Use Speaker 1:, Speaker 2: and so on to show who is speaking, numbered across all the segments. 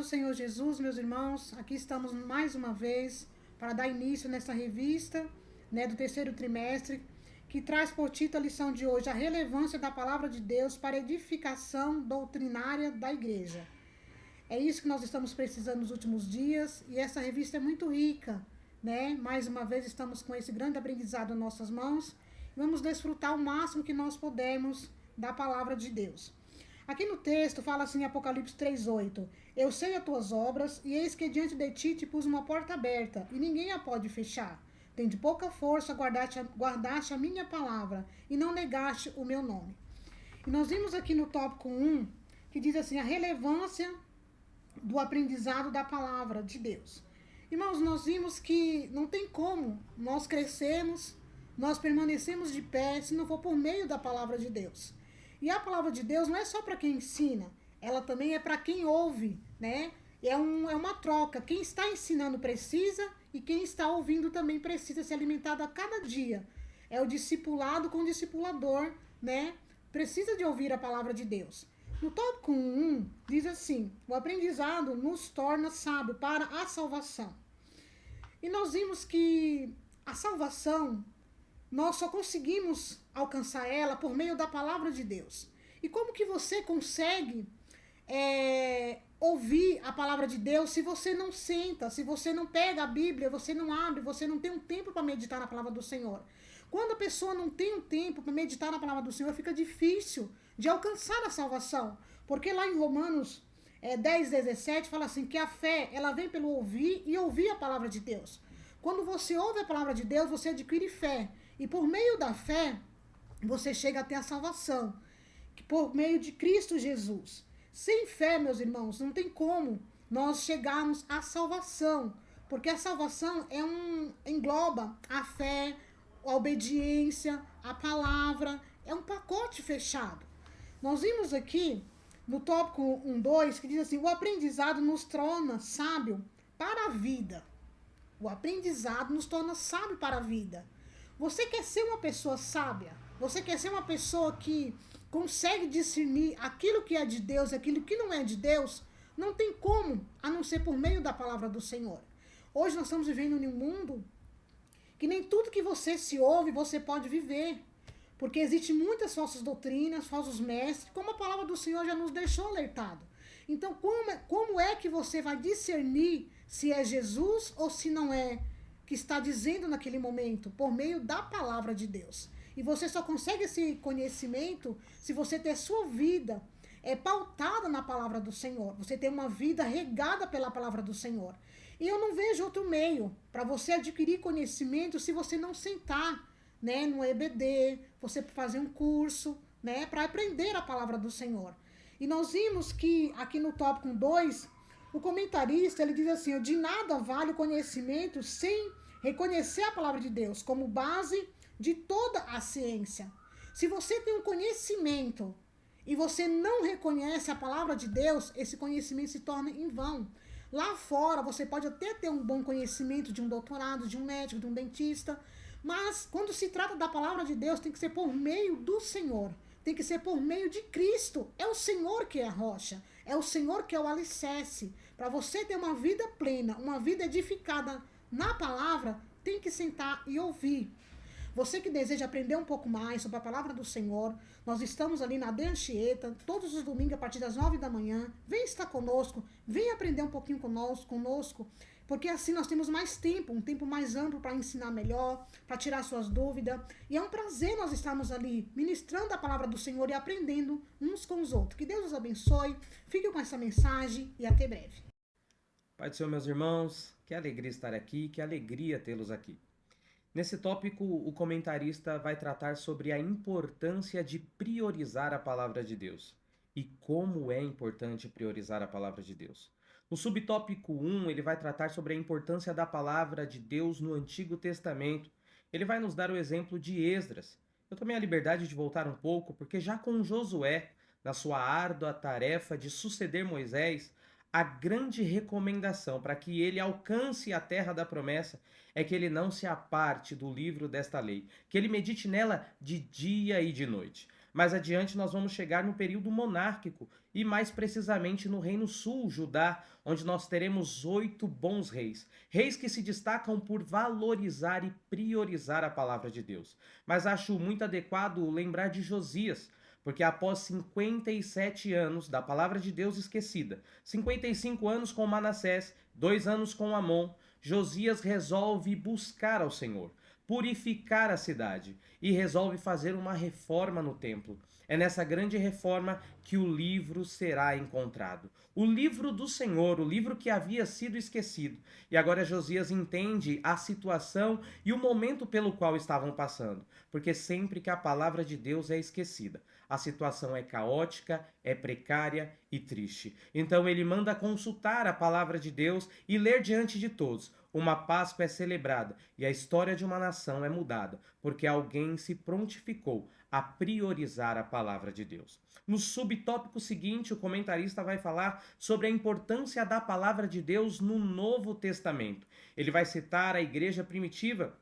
Speaker 1: Senhor Jesus, meus irmãos, aqui estamos mais uma vez para dar início nessa revista, do terceiro trimestre, que traz por título a lição de hoje, a relevância da palavra de Deus para a edificação doutrinária da igreja. É isso que nós estamos precisando nos últimos dias e essa revista é muito rica, Mais uma vez estamos com esse grande aprendizado em nossas mãos e vamos desfrutar o máximo que nós pudermos da palavra de Deus. Aqui no texto fala assim em Apocalipse 3:8, eu sei as tuas obras e eis que diante de ti te pus uma porta aberta e ninguém a pode fechar. Tem de pouca força guardaste a minha palavra e não negaste o meu nome. E nós vimos aqui no tópico 1 que diz assim, a relevância do aprendizado da palavra de Deus. Irmãos, nós vimos que não tem como nós crescermos, nós permanecemos de pé se não for por meio da palavra de Deus. E a palavra de Deus não é só para quem ensina, ela também é para quem ouve, É uma troca. Quem está ensinando precisa e quem está ouvindo também precisa ser alimentado a cada dia. É o discipulado com o discipulador, Precisa de ouvir a palavra de Deus. No tópico 1, diz assim, o aprendizado nos torna sábio para a salvação. E nós vimos que a salvação, nós só conseguimos alcançar ela por meio da palavra de Deus. E como que você consegue ouvir a palavra de Deus se você não senta, se você não pega a Bíblia, você não abre, você não tem um tempo para meditar na palavra do Senhor? Quando a pessoa não tem um tempo para meditar na palavra do Senhor, fica difícil de alcançar a salvação. Porque lá em Romanos 10:17 fala assim, que a fé, ela vem pelo ouvir e ouvir a palavra de Deus. Quando você ouve a palavra de Deus, você adquire fé. E por meio da fé, você chega até a salvação. Por meio de Cristo Jesus. Sem fé, meus irmãos, não tem como nós chegarmos à salvação. Porque a salvação engloba a fé, a obediência, a palavra. É um pacote fechado. Nós vimos aqui no tópico 1:2 que diz assim, o aprendizado nos torna sábio para a vida. O aprendizado nos torna sábio para a vida. Você quer ser uma pessoa sábia? Você quer ser uma pessoa que consegue discernir aquilo que é de Deus e aquilo que não é de Deus? Não tem como, a não ser por meio da palavra do Senhor. Hoje nós estamos vivendo em um mundo que nem tudo que você se ouve, você pode viver. Porque existem muitas falsas doutrinas, falsos mestres, como a palavra do Senhor já nos deixou alertado. Então, como é que você vai discernir se é Jesus ou se não é que está dizendo naquele momento? Por meio da palavra de Deus. E você só consegue esse conhecimento se você ter sua vida pautada na palavra do Senhor. Você ter uma vida regada pela palavra do Senhor. E eu não vejo outro meio para você adquirir conhecimento se você não sentar, no EBD, você fazer um curso, para aprender a palavra do Senhor. E nós vimos que aqui no tópico 2, o comentarista, ele diz assim, de nada vale o conhecimento sem reconhecer a palavra de Deus como base de toda a ciência. Se você tem um conhecimento e você não reconhece a palavra de Deus, esse conhecimento se torna em vão. Lá fora, você pode até ter um bom conhecimento de um doutorado, de um médico, de um dentista, mas quando se trata da palavra de Deus, tem que ser por meio do Senhor. Tem que ser por meio de Cristo. É o Senhor que é a rocha. É o Senhor que é o alicerce. Para você ter uma vida plena, uma vida edificada na palavra, tem que sentar e ouvir. Você que deseja aprender um pouco mais sobre a palavra do Senhor, nós estamos ali na De Anchieta, todos os domingos a partir das 9 da manhã. Vem estar conosco, vem aprender um pouquinho conosco, porque assim nós temos mais tempo, um tempo mais amplo para ensinar melhor, para tirar suas dúvidas. E é um prazer nós estarmos ali ministrando a palavra do Senhor e aprendendo uns com os outros. Que Deus os abençoe, fique com essa mensagem e até breve.
Speaker 2: Pai do Senhor, meus irmãos, que alegria estar aqui, que alegria tê-los aqui. Nesse tópico, o comentarista vai tratar sobre a importância de priorizar a palavra de Deus. E como é importante priorizar a palavra de Deus. No subtópico 1, ele vai tratar sobre a importância da palavra de Deus no Antigo Testamento. Ele vai nos dar o exemplo de Esdras. Eu tomei a liberdade de voltar um pouco, porque já com Josué, na sua árdua tarefa de suceder Moisés, a grande recomendação para que ele alcance a terra da promessa é que ele não se aparte do livro desta lei, que ele medite nela de dia e de noite. Mais adiante nós vamos chegar no período monárquico e mais precisamente no Reino Sul, Judá, onde nós teremos 8 bons reis. Reis que se destacam por valorizar e priorizar a palavra de Deus. Mas acho muito adequado lembrar de Josias, porque após 57 anos da palavra de Deus esquecida, 55 anos com Manassés, 2 anos com Amon, Josias resolve buscar ao Senhor, purificar a cidade e resolve fazer uma reforma no templo. É nessa grande reforma que o livro será encontrado. O livro do Senhor, o livro que havia sido esquecido. E agora Josias entende a situação e o momento pelo qual estavam passando. Porque sempre que a palavra de Deus é esquecida, a situação é caótica, é precária e triste. Então ele manda consultar a palavra de Deus e ler diante de todos. Uma Páscoa é celebrada e a história de uma nação é mudada, porque alguém se prontificou a priorizar a palavra de Deus. No subtópico seguinte, o comentarista vai falar sobre a importância da palavra de Deus no Novo Testamento. Ele vai citar a igreja primitiva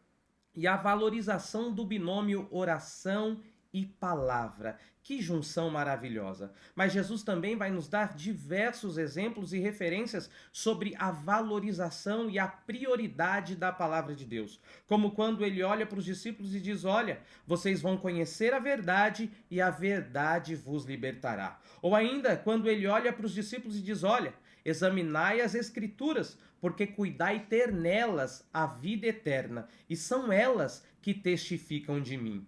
Speaker 2: e a valorização do binômio oração e palavra. Que junção maravilhosa! Mas Jesus também vai nos dar diversos exemplos e referências sobre a valorização e a prioridade da palavra de Deus. Como quando ele olha para os discípulos e diz: olha, vocês vão conhecer a verdade e a verdade vos libertará. Ou ainda, quando ele olha para os discípulos e diz: olha, examinai as escrituras, porque cuidai ter nelas a vida eterna, e são elas que testificam de mim.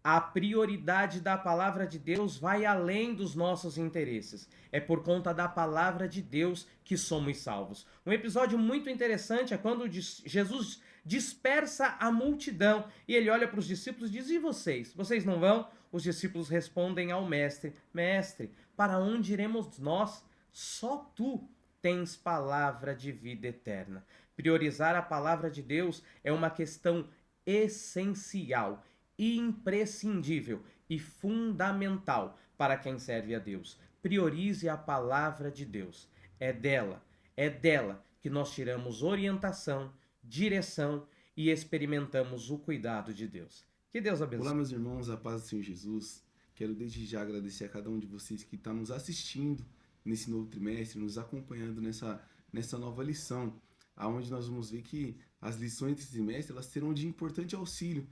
Speaker 2: A prioridade da palavra de Deus vai além dos nossos interesses. É por conta da palavra de Deus que somos salvos. Um episódio muito interessante é quando Jesus dispersa a multidão e ele olha para os discípulos e diz: e vocês? Vocês não vão? Os discípulos respondem ao mestre: Mestre, para onde iremos nós? Só tu tens palavra de vida eterna. Priorizar a palavra de Deus é uma questão essencial, imprescindível e fundamental para quem serve a Deus. Priorize a palavra de Deus. É dela que nós tiramos orientação, direção e experimentamos o cuidado de Deus. Que Deus abençoe.
Speaker 3: Olá, meus irmãos, a paz do Senhor Jesus. Quero desde já agradecer a cada um de vocês que está nos assistindo nesse novo trimestre, nos acompanhando nessa nova lição, aonde nós vamos ver que as lições desse trimestre elas serão de importante auxílio.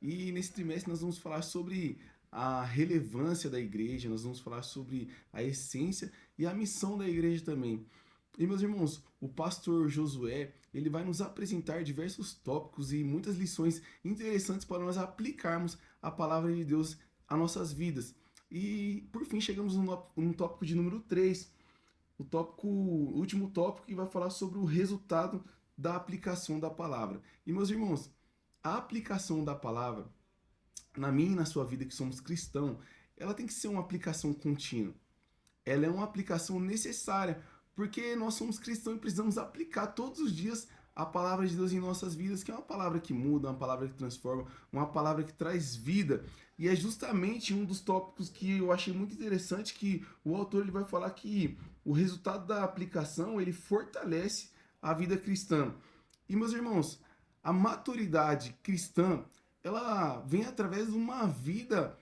Speaker 3: E nesse trimestre nós vamos falar sobre a relevância da igreja, nós vamos falar sobre a essência e a missão da igreja também. E meus irmãos, o pastor Josué, ele vai nos apresentar diversos tópicos e muitas lições interessantes para nós aplicarmos a palavra de Deus às nossas vidas. E por fim chegamos no tópico de número 3, o último tópico que vai falar sobre o resultado da aplicação da palavra. E meus irmãos, a aplicação da palavra, na minha e na sua vida que somos cristãos, ela tem que ser uma aplicação contínua. Ela é uma aplicação necessária, porque nós somos cristãos e precisamos aplicar todos os dias a palavra de Deus em nossas vidas, que é uma palavra que muda, uma palavra que transforma, uma palavra que traz vida. E é justamente um dos tópicos que eu achei muito interessante, que o autor ele vai falar que o resultado da aplicação ele fortalece a vida cristã. E meus irmãos, a maturidade cristã, ela vem através de uma vida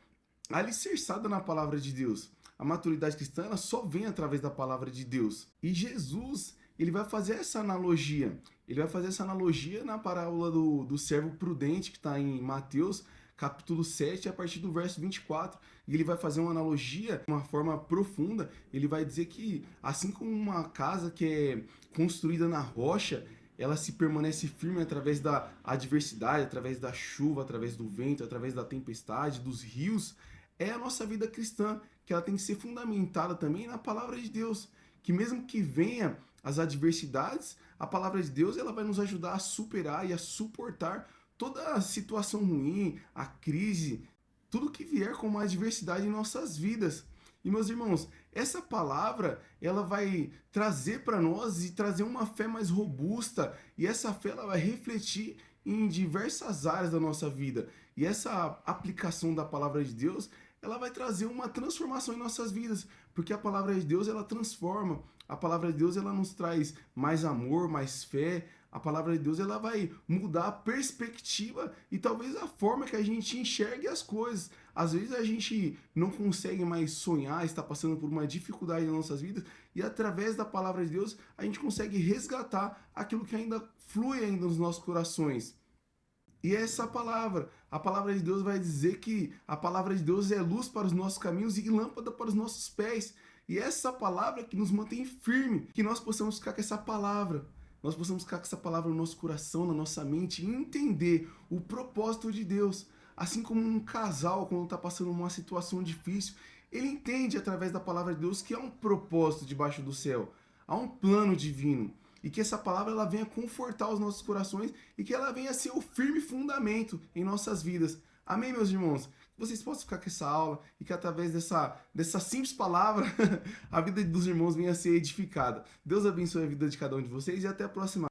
Speaker 3: alicerçada na palavra de Deus. A maturidade cristã, ela só vem através da palavra de Deus. E Jesus, ele vai fazer essa analogia. Ele vai fazer essa analogia na parábola do servo prudente, que está em Mateus, capítulo 7, a partir do verso 24. E ele vai fazer uma analogia de uma forma profunda. Ele vai dizer que, assim como uma casa que é construída na rocha, ela se permanece firme através da adversidade, através da chuva, através do vento, através da tempestade, dos rios. É a nossa vida cristã, que ela tem que ser fundamentada também na palavra de Deus. Que mesmo que venha as adversidades, a palavra de Deus ela vai nos ajudar a superar e a suportar toda a situação ruim, a crise, tudo que vier como adversidade em nossas vidas. E meus irmãos, essa palavra ela vai trazer para nós e trazer uma fé mais robusta, e essa fé ela vai refletir em diversas áreas da nossa vida. E essa aplicação da palavra de Deus, ela vai trazer uma transformação em nossas vidas, porque a palavra de Deus ela transforma. A palavra de Deus ela nos traz mais amor, mais fé. A palavra de Deus, ela vai mudar a perspectiva e talvez a forma que a gente enxergue as coisas. Às vezes a gente não consegue mais sonhar, está passando por uma dificuldade nas nossas vidas, e através da palavra de Deus a gente consegue resgatar aquilo que ainda flui ainda nos nossos corações. E essa palavra, a palavra de Deus vai dizer que a palavra de Deus é luz para os nossos caminhos e lâmpada para os nossos pés. E essa palavra que nos mantém firme, que nós possamos ficar com essa palavra. Nós possamos ficar com essa palavra no nosso coração, na nossa mente, e entender o propósito de Deus. Assim como um casal, quando está passando uma situação difícil, ele entende através da palavra de Deus que há um propósito debaixo do céu. Há um plano divino. E que essa palavra ela venha confortar os nossos corações e que ela venha ser o firme fundamento em nossas vidas. Amém, meus irmãos? Que vocês possam ficar com essa aula e que através dessa simples palavra a vida dos irmãos venha a ser edificada. Deus abençoe a vida de cada um de vocês e até a próxima